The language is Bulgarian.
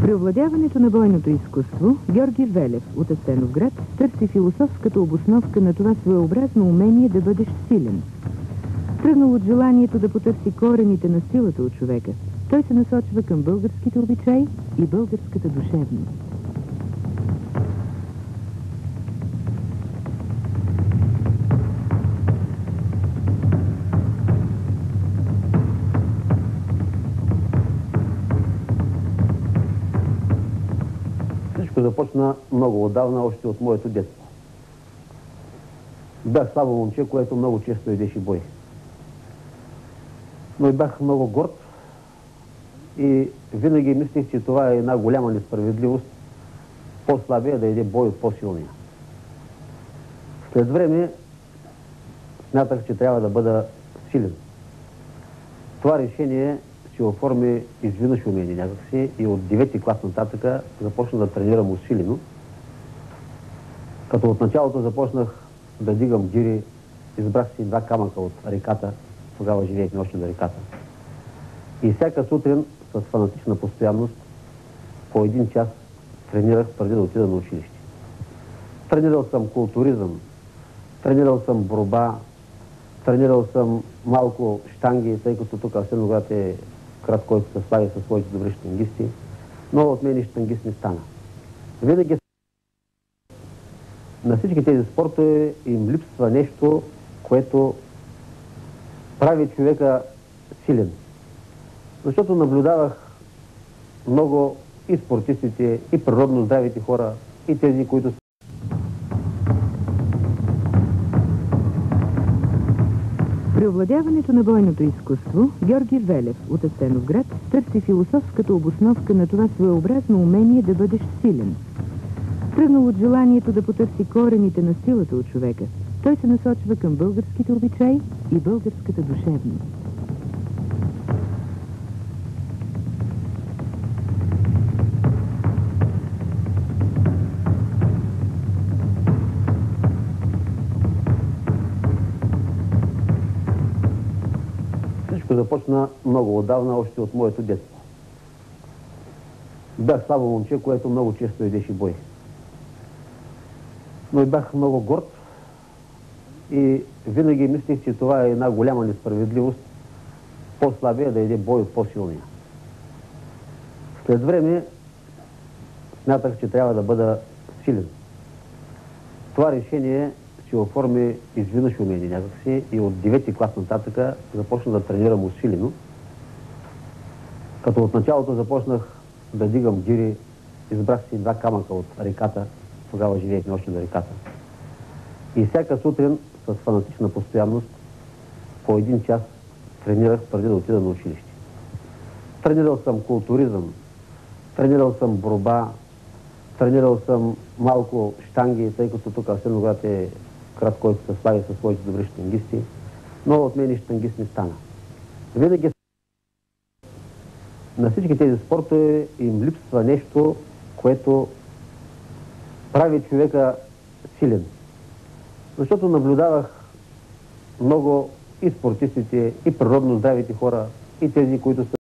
При овладяването на бойното изкуство Георги Велев от Асеновград търси философската обосновка на това своеобразно умение да бъдеш силен. Тръгнал от желанието да потърси корените на силата от човека, той се насочва към българските обичаи и българската душевност. Всичко започна много отдавна, още от моето детство. Бях слабо момче, което много често идеше бой. Но и бях много горд и винаги мислех, че това е една голяма несправедливост по-слабия да иде бой от по-силния. След време смятах, че трябва да бъда силен. Това решение се оформи изведнъж у мене някакси и от 9-ти клас нататък започнах да тренирам усилено. Като от началото започнах да дигам гири, избрах си 2 камъка от реката, тогава живеехме още на реката. И всяка сутрин с фанатична постоянност по 1 час тренирах преди да отида на училище. Тренирал съм културизъм, тренирал съм борба, тренирал съм малко щанги, тъй като тук Асеновград е град, който се слави със своите добри щангисти, но от мен и щангист не стана. Винаги на всички тези спортове им липсва нещо, което прави човека силен. Защото наблюдавах много и спортистите, и природно здравите хора, и тези, които са. При овладяването на бойното изкуство Георги Велев от Асеновград търси философската обосновка на това своеобразно умение да бъдеш силен. Тръгнал от желанието да потърси корените на силата от човека, той се насочва към българските обичаи и българската душевност. Всичко започна много отдавна, още от моето детство. Бях слабо момче, което много често идеше бой. Но и бях много горд и винаги мислех, че това е една голяма несправедливост по-слабия да иде бой от по-силния. След време смятах, че трябва да бъда силен. Това решение се оформи изведнъж у мене някакси и от 9-ти клас нататък започнах да тренирам усилено. Като от началото започнах да дигам гири, избрах си 2 камъка от реката, тогава живеехме още на реката. И всяка сутрин с фанатична постоянност по 1 час тренирах преди да отида на училище. Тренирал съм културизъм, тренирал съм борба, тренирал съм малко щанги, тъй като тук Асеновград е град, който се слави със своите добри щангисти, но от мен и щангист не стана. Винаги на всички тези спортове им липсва нещо, което прави човека силен. Защото наблюдавах много и спортистите, и природно здравите хора, и тези, които са